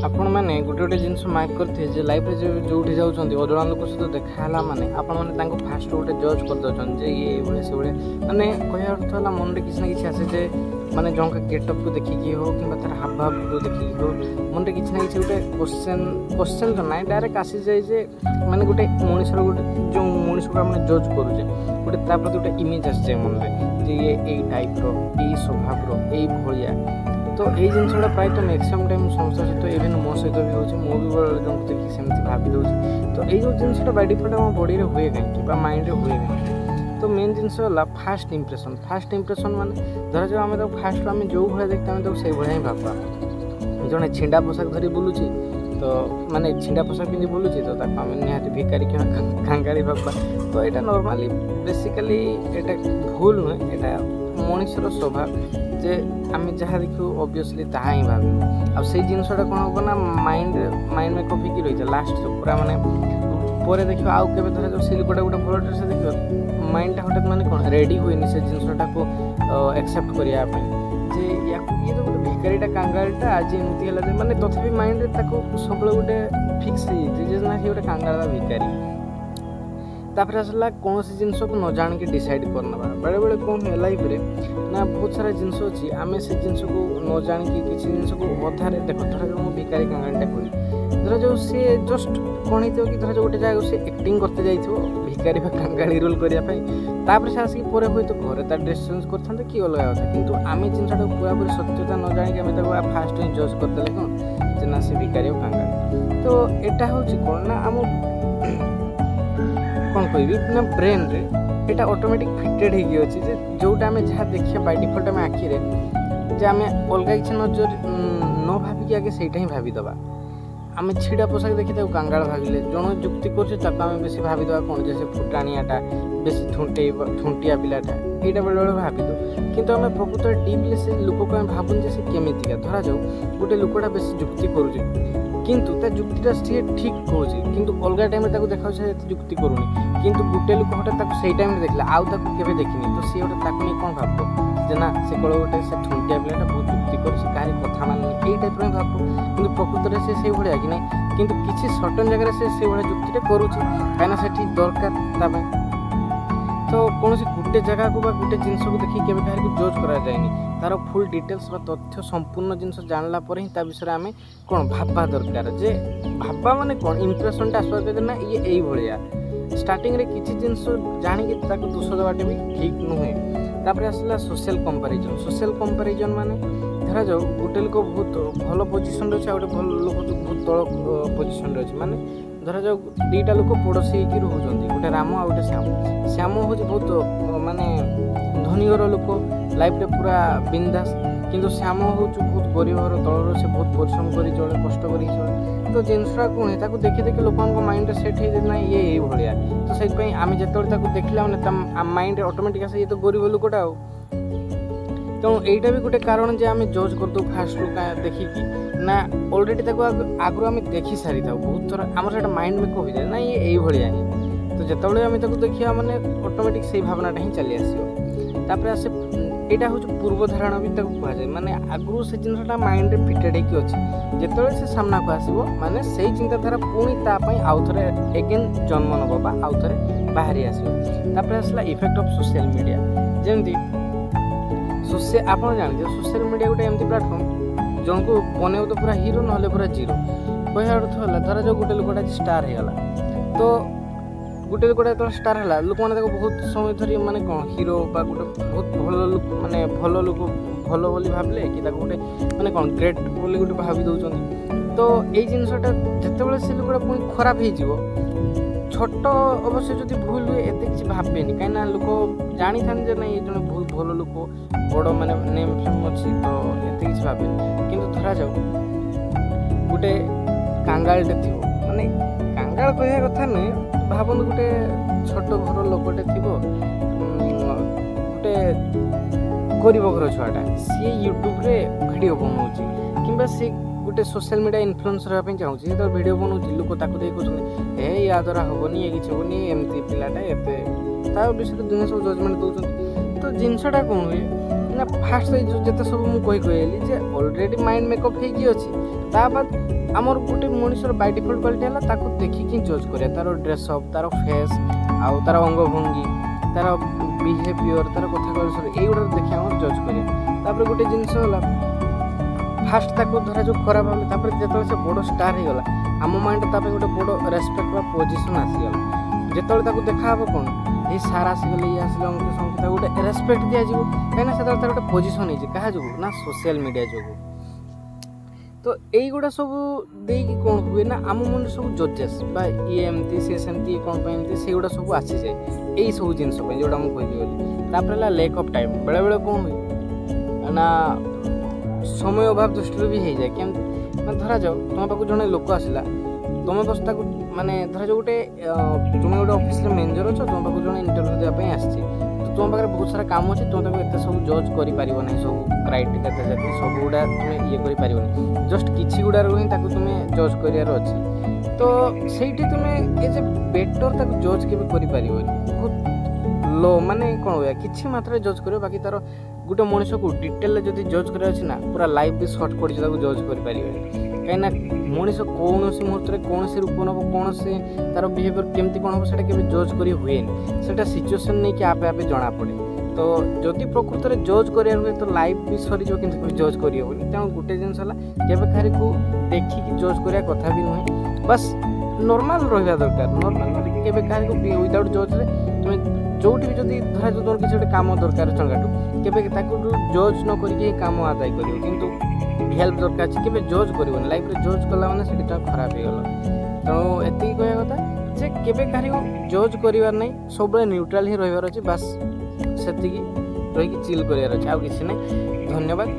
आपण मैंने गोटे गोटे जिन मार्क करते जे लाइफ में जो जाऊँच अजणा लोक सहित देखाला माने आपण मैंने फास्ट गोटे जज कर दौरान जे ये भाई से भाई मैंने कह अर्थ है मन में किसी ना कि आसे जे माने जन का गेटअप को देखिकी हो कि तार हाव भाव को देखिकी हो मन में किसी ना कि गोटे क्वेश्चन तो ना डायरेक्ट आसी जाए जे माने गोटे मनुष्य गोटे जो मनुष्य को आम जज करुचे गोटे प्रति गोटे इमेज आसी जाए मन में जे ये टाइप रो स्वभाव रो भाया तो यही जिनसा प्रायतः मैक्सिमम टाइम समस्या सहित इवेन मो सहित भी हो जन देखिए सेमती भाभी दूसरी तो यही जो जिनसा बाय डिफल्ट आम बॉडी में हुए कहीं माइंड में हुए कहीं तो मेन जिनस है फास्ट इंप्रेशन माने धर जो आम फास्ट आम जो भाया देखते आम से भाया ही भाबा जड़े छिंडा पोशाक धरी बुलूची तो माने छिंडा पोशाक पिंधि बुलूची तो आम निहाती भिकारी कि कांगाड़ी भाबा तो यहाँ नॉर्मली बेसिकली यहाँ भूल नुहे यहाँ मनुष्यर स्वभाव जे आम जहाँ देखू ऑब्वियसली ताहा ही भाव आ से जिनसटा कौन हम ना माइंड में कफिकी रही है लास्ट पूरा माने पर देख आउ के धर जो सिल्कटा गोटे भल ड्रेस देख माइंडटा हठात माने कौन रेडी हुए से जिनसटा को एक्सेप्ट करने जे या ये तो गोटे भिकारीटा कांगाळीटा आज एमती है माने तथापि माइंड सब गोटे फिक्स हो ना गोटे कांगाळ भिकारी तापर आसला कौन सी जिनस को न जान के डिसाइड करना बेले बेले कौन है लाइफ रे ना बहुत सारा जिनस अच्छी आम से जिनस को न जान कि किसी जिनस को अधारे देख धर जो भिकारी कांगाळीटा कही धर जो सी जस्ट कौन हो कि धर जो गोटे जगह से एक्टिंग करते जाइए भिकारी कांगाळी रोल करने से आसिक हुए तो घर तार ड्रेस चेंज करते कि अलग कथा कितु आम जिनसा पूरा पूरी सत्यता न जाणी आम फास्ट ही जज करदे कौन जे ना से भिकारी कांगाळी तो यहाँ हूँ कौन ना आम कौन कह ना ब्रेन रे এটা অটোমেটিক ফিটেড হয়ে গিয়েছে যে যেটা আমি যা দেখি বাই ডিফল্ট আমি আখিরে যে আমি অলগা কিছু নজর ন ভাবিকি আগে সেইটা হি ভাবিদেবা আমি ছিড়া পোশাক দেখি তাকে কাঙ্গাল ভাবিলে জন যুক্তি করছে তাকে আমি বেশি ভাবিদেবা কোণ যে সে ফুটাণিয়াটা বেশি ঠুঁটিয়া পিলাটা এইটা বেলে বেলে ভাবিদেউ কিন্তু আমি প্রকৃত ডিপলি সে লোককে আমি ভাবুন যে সে কেমিতিকা ধরা যাও গোটে লোকটা বেশি যুক্তি করুছে কিন্তু তা যুক্তিটা সে ঠিক কହୁଛି কিন্তু অলগা টাইমে তাকে দেখাচ্ছে এত যুক্তি করুনি কিন্তু গোটে লোক হঠাৎ তাকে সেই টাইমে দেখলে আউ তাকে কেবে দেখিনি তো সে ওটা তাকে নিয়ে କ'ଣ ভাবব যে না ସେ କେବଳ ଗୋଟେ ସେ ଠୁଣ୍ଟିଆ ପିଲାଟା ବହୁତ ଯୁକ୍ତି କରୁଛି କାହାରି କଥା ମାନୁନି ଏଇ ଟାଇପ୍ର ହିଁ ଭାବବ କିନ୍ତୁ ପ୍ରକୃତରେ ସେ ସେଇଭଳିଆ କି ନାହିଁ କିନ୍ତୁ କିଛି ସର୍ଟନ୍ ଜାଗାରେ ସେ ସେଇଭଳିଆ ଯୁକ୍ତିଟା କରୁଛି କାହିଁକିନା ସେଠି ଦରକାର ତା ପାଇଁ ତ କୌଣସି ଗୋଟେ ଜାଗାକୁ ବା ଗୋଟେ ଜିନିଷକୁ ଦେଖିକି କେବେ କାହାରିକୁ ଜଜ୍ କରାଯାଏନି ତାର ଫୁଲ୍ ଡିଟେଲ୍ସ ବା ତଥ୍ୟ ସମ୍ପୂର୍ଣ୍ଣ ଜିନିଷ ଜାଣିଲା ପରେ ହିଁ ତା ବିଷୟରେ ଆମେ କ'ଣ ଭାବବା ଦରକାର ଯେ ଭାବବା ମାନେ କ'ଣ ଇମ୍ପ୍ରେସନ୍ଟା ଆସିବା ଦରକାର ନା ଇଏ ଏଇଭଳିଆ ଷ୍ଟାର୍ଟିଂରେ କିଛି ଜିନିଷ ଜାଣିକି ତାକୁ ଦୋଷ ଦେବାଟା ବି ଠିକ୍ ନୁହେଁ ତାପରେ ଆସିଲା ସୋସିଆଲ୍ କମ୍ପାରିଜନ୍ ମାନେ ଧରାଯାଉ ଗୋଟେ ଲୋକ ବହୁତ ଭଲ ପୋଜିସନ୍ରେ ଅଛି ଆଉ ଗୋଟେ ଭଲ ଲୋକ ବହୁତ ତଳ ପୋଜିସନ୍ରେ ଅଛି ମାନେ ଧରାଯାଉ ଦୁଇଟା ଲୋକ ପଡ଼ୋଶୀ ହେଇକି ରହୁଛନ୍ତି ଗୋଟେ ରାମ ଆଉ ଗୋଟେ ଶ୍ୟାମ ହେଉଛି ବହୁତ ମାନେ ଧନୀ ଘର ଲୋକ ଲାଇଫ୍ରେ ପୁରା ବିନ୍ଦାସ କିନ୍ତୁ ଶ୍ୟାମ ହେଉଛି ବହୁତ ଗରିବ ଘର ତଳରୁ ସେ ବହୁତ ପରିଶ୍ରମ କରି ଚଳେ କଷ୍ଟ କରିକି ଚଳେ ତ ଜିନିଷଟା କ'ଣ ତାକୁ ଦେଖି ଦେଖି ଲୋକଙ୍କ ମାଇଣ୍ଡରେ ସେଟ୍ ହେଇଯାଏ ନା ଇଏ ଏଇଭଳିଆ ତ ସେଇଥିପାଇଁ ଆମେ ଯେତେବେଳେ ତାକୁ ଦେଖିଲା ମାନେ ତା ମାଇଣ୍ଡରେ ଅଟୋମେଟିକ୍ ଆସେ ଇଏ ତ ଗରିବ ଲୋକଟା ଆଉ ତେଣୁ ଏଇଟା ବି ଗୋଟେ କାରଣ ଯେ ଆମେ ଜଜ୍ କରିଦେଉ ଫାଷ୍ଟରୁ ଦେଖିକି ନା ଅଲରେଡ଼ି ତାକୁ ଆଗରୁ ଆମେ ଦେଖି ସାରିଥାଉ ବହୁତ ଥର ଆମର ସେଇଟା ମାଇଣ୍ଡ ମେକଅପ୍ ହେଇଯାଏ ନା ଇଏ ଏଇଭଳିଆ ହିଁ ତ ଯେତେବେଳେ ଆମେ ତାକୁ ଦେଖିବା ମାନେ ଅଟୋମେଟିକ୍ ସେଇ ଭାବନାଟା ହିଁ ଚାଲି ଆସିବ ତାପରେ ଆସେ ଏଇଟା ହେଉଛି ପୂର୍ବ ଧାରଣା ବି ତାକୁ କୁହାଯାଏ ମାନେ ଆଗରୁ ସେ ଜିନିଷଟା ମାଇଣ୍ଡରେ ଫିଟେଡ୍ ହେଇକି ଅଛି ଯେତେବେଳେ ସେ ସାମ୍ନାକୁ ଆସିବ ମାନେ ସେଇ ଚିନ୍ତାଧାରା ପୁଣି ତା ପାଇଁ ଆଉ ଥରେ ଏଗେନ୍ ଜନ୍ମ ନେବ ବା ଆଉ ଥରେ ବାହାରି ଆସିବ ତାପରେ ଆସିଲା ଇଫେକ୍ଟ ଅଫ୍ ସୋସିଆଲ ମିଡ଼ିଆ ଯେମିତି ଆପଣ ଜାଣିଥିବେ ସୋସିଆଲ ମିଡ଼ିଆ ଗୋଟେ ଏମିତି ପ୍ଲାଟଫର୍ମ ଜଣକୁ ବନେଇବ ତ ପୁରା ହିରୋ ନହେଲେ ପୁରା ଜିରୋ କହିବା ଅର୍ଥ ହେଲା ଧରାଯାଉ ଗୋଟେ ଲୋକଟା ଆଜି ଷ୍ଟାର୍ ହେଇଗଲା ତ ଗୋଟେ ଲୋକଟା ଯେତେବେଳେ ଷ୍ଟାର୍ ହେଲା ଲୋକମାନେ ତାକୁ ବହୁତ ସମୟ ଧରି ମାନେ କ'ଣ ହିରୋ ବା ଗୋଟେ ବହୁତ ଭଲ ଲୋକ ମାନେ ଭଲ ଲୋକ ଭଲ ବୋଲି ଭାବିଲେ କି ତାକୁ ଗୋଟେ ମାନେ କ'ଣ ଗ୍ରେଟ୍ ବୋଲି ଗୋଟେ ଭାବି ଦେଉଛନ୍ତି ତ ଏଇ ଜିନିଷଟା ଯେତେବେଳେ ସେ ଲୋକଟା ପୁଣି ଖରାପ ହେଇଯିବ ଛୋଟ ଅବଶ୍ୟ ଯଦି ଭୁଲ ହୁଏ ଏତେ କିଛି ଭାବେନି କାହିଁକିନା ଲୋକ ଜାଣିଥାନ୍ତି ଯେ ନାଇଁ ଏ ଜଣେ ବହୁତ ଭଲ ଲୋକ ବଡ଼ ମାନେ ନେମ୍ ଫେମ୍ ଅଛି ତ ଏତେ କିଛି ଭାବେନି କିନ୍ତୁ ଧରାଯାଉ ଗୋଟେ କାଙ୍ଗାଳଟେ ଥିବ ମାନେ କାଙ୍ଗାଳ କହିବା କଥା ନୁହେଁ ଭାବନ୍ତୁ ଗୋଟେ ଛୋଟ ଘର ଲୋକଟେ ଥିବ ଗୋଟେ ଗରିବ ଘର ଛୁଆଟା ସିଏ ୟୁଟ୍ୟୁବରେ ଭିଡ଼ିଓ ବନାଉଛି କିମ୍ବା ସିଏ ଗୋଟେ ସୋସିଆଲ ମିଡ଼ିଆ ଇନଫ୍ଲୁଏନ୍ସର ହେବା ପାଇଁ ଚାହୁଁଛି ଯେତେବେଳେ ଭିଡ଼ିଓ ବନାଉଛି ଲୋକ ତାକୁ ଦେଇ କହୁଛନ୍ତି ୟା ଦ୍ୱାରା ହେବନି ଏ କିଛି ହେବନି ଏମିତି ପିଲାଟା ଏତେ ତା ବିଷୟରେ ଦୁନିଆ ସବୁ ଜଜମେଣ୍ଟ ଦେଉଛନ୍ତି ତ ଜିନିଷଟା କ'ଣ ହୁଏ ନା ଫାଷ୍ଟ ଯେତେ ସବୁ ମୁଁ କହିଲି ଯେ ଅଲରେଡ଼ି ମାଇଣ୍ଡ ମେକଅପ୍ ହେଇକି ଅଛି ତା ବାଦ ଆମର ଗୋଟେ ମଣିଷର ବାଇ ଡିଫଲ୍ଟ କ୍ୱାଲିଟି ହେଲା ତାକୁ ଦେଖିକି ଜଜ୍ କରିବା, ତାର ଡ୍ରେସଅପ୍, ତାର ଫେସ୍, ଆଉ ତାର ଅଙ୍ଗଭଙ୍ଗୀ, ତାର ବିହେଭିଅର, ତାର କଥା କହିବା, ଏଇଗୁଡ଼ାକ ଦେଖି ଆମର ଜଜ୍ କରିବା। ତାପରେ ଗୋଟେ ଜିନିଷ ହେଲା, ଫାଷ୍ଟ ତାକୁ ଧରାଯାଉ ଖରାପ ଭାବିଲେ, ତାପରେ ଯେତେବେଳେ ସେ ବଡ଼ ଷ୍ଟାର୍ ହେଇଗଲା ଆମ ମାଇଣ୍ଡରେ ତା ପାଇଁ ଗୋଟେ ବଡ଼ ରେସପେକ୍ଟ ବା ପୋଜିସନ୍ ଆସିଗଲା। ଯେତେବେଳେ ତାକୁ ଦେଖାହେବ କ'ଣ ଏଇ ସାର୍ ଆସିଗଲେ, ଇଏ ଆସିଲେ, ଅମୁକ ସମୁକ, ତାକୁ ଗୋଟେ ରେସପେକ୍ଟ ଦିଆଯିବ, କାହିଁକିନା ସେତେବେଳେ ତାର ଗୋଟେ ପୋଜିସନ୍ ହେଇଛି, କାହା ଯୋଗୁଁ ନା ସୋସିଆଲ ମିଡ଼ିଆ ଯୋଗୁଁ। ତ ଏଇଗୁଡ଼ା ସବୁ ଦେଇକି କ'ଣ ହୁଏ ନା ଆମ ମନରେ ସବୁ ଜଜେସ୍ ବା ଇଏ ଏମିତି ସିଏ ସେମିତି କ'ଣ ପାଇଁ ଏମିତି ସେଇଗୁଡ଼ା ସବୁ ଆସିଯାଏ ଏଇ ସବୁ ଜିନିଷ ପାଇଁ ଯେଉଁଟା ମୁଁ କହିଲି ବୋଲି। ତାପରେ ହେଲା ଲେକ୍ ଅଫ୍ ଟାଇମ୍। ବେଳେବେଳେ କ'ଣ ହୁଏ ନା ସମୟ ଅଭାବ ଦୃଷ୍ଟିରୁ ବି ହେଇଯାଏ। କେମିତି ମାନେ ଧରାଯାଉ ତୁମ ପାଖକୁ ଜଣେ ଲୋକ ଆସିଲା, ତୁମେ ବସ୍ ତାକୁ ମାନେ ଧରାଯାଉ ଗୋଟେ ତୁମେ ଗୋଟେ ଅଫିସରେ ମ୍ୟାନେଜର ଅଛ, ତୁମ ପାଖକୁ ଜଣେ ଇଣ୍ଟରଭ୍ୟୁ ଦେବା ପାଇଁ ଆସିଛି, ତୁମ ପାଖରେ ବହୁତ ସାରା କାମ ଅଛି, ତୁମେ ତାକୁ ଏତେ ସବୁ ଜଜ୍ କରିପାରିବ ନାହିଁ, ସବୁ କ୍ରାଇଟେରିଆ ଜାତି ସବୁଗୁଡ଼ା ତୁମେ ଇଏ କରିପାରିବନି, ଜଷ୍ଟ କିଛି ଗୁଡ଼ାରୁ ହିଁ ତାକୁ ତୁମେ ଜଜ୍ କରିବାର ଅଛି। ତ ସେଇଠି ତୁମେ ଏଜ୍ ଏ ବେଟର୍ ତାକୁ ଜଜ୍ କେବେ କରିପାରିବନି, ବହୁତ ଲୋ ମାନେ କ'ଣ ହୁଏ କିଛି ମାତ୍ରାରେ ଜଜ୍ କରିବ, ବାକି ତାର ଗୋଟେ ମଣିଷକୁ ଡିଟେଲରେ ଯଦି ଜଜ୍ କରିବାର ଅଛି ନା ପୁରା ଲାଇଫ୍ ବି ସର୍ଟ ପଡ଼ିଛି, ତାକୁ ଜଜ୍ କରିପାରିବେନି। କାହିଁକିନା ମଣିଷ କୌଣସି ମୁହୂର୍ତ୍ତରେ କୌଣସି ରୂପ ନେବ, କୌଣସି ତା'ର ବିହେଭିଅର କେମିତି କ'ଣ ହେବ ସେଇଟା କେବେ ଜଜ୍ କରି ହୁଏନି, ସେଇଟା ସିଚୁଏସନ୍ ନେଇକି ଆପେ ଆପେ ଜଣାପଡ଼େ। ତ ଯଦି ପ୍ରକୃତରେ ଜଜ୍ କରିବାର ହୁଏ ତ ଲାଇଫ୍ ବି ସରିଯିବ, କିନ୍ତୁ କେବେ ଜଜ୍ କରିହେବନି। ତେଣୁ ଗୋଟେ ଜିନିଷ ହେଲା କେବେ କାହାରିକୁ ଦେଖିକି ଜଜ୍ କରିବା କଥା ବି ନୁହେଁ, ବାସ୍ ନର୍ମାଲ୍ ରହିବା ଦରକାର। ନର୍ମାଲ୍ ମାନେ କେବେ କାହାରିକୁ ୱିଦାଉଟ୍ ଜଜ୍ରେ ତୁମେ ଯେଉଁଠି ବି ଯଦି ଧରାଯାଉ ତୁମର କିଛି ଗୋଟେ କାମ ଦରକାର ଚଙ୍ଗାଠୁ, କେବେ ତାକୁ ଜଜ୍ ନ କରିକି ହିଁ କାମ ଆଦାୟ କରିବ, କିନ୍ତୁ ହେଲ୍ପ ଦରକାର ଅଛି କେବେ ଜଜ୍ କରିବନି। ଲାଇଫ୍ରେ ଜଜ୍ କଲା ମାନେ ସେଠି ଖରାପ ହେଇଗଲା। ତେଣୁ ଏତିକି କହିବା କଥା ଯେ କେବେ କାହାରିକୁ ଜଜ୍ କରିବାର ନାହିଁ, ସବୁବେଳେ ନ୍ୟୁଟ୍ରାଲ୍ ହିଁ ରହିବାର ଅଛି, ବାସ୍ ସେତିକି ରହିକି ଚିଲ୍ କରିବାର ଅଛି, ଆଉ କିଛି ନାହିଁ। ଧନ୍ୟବାଦ।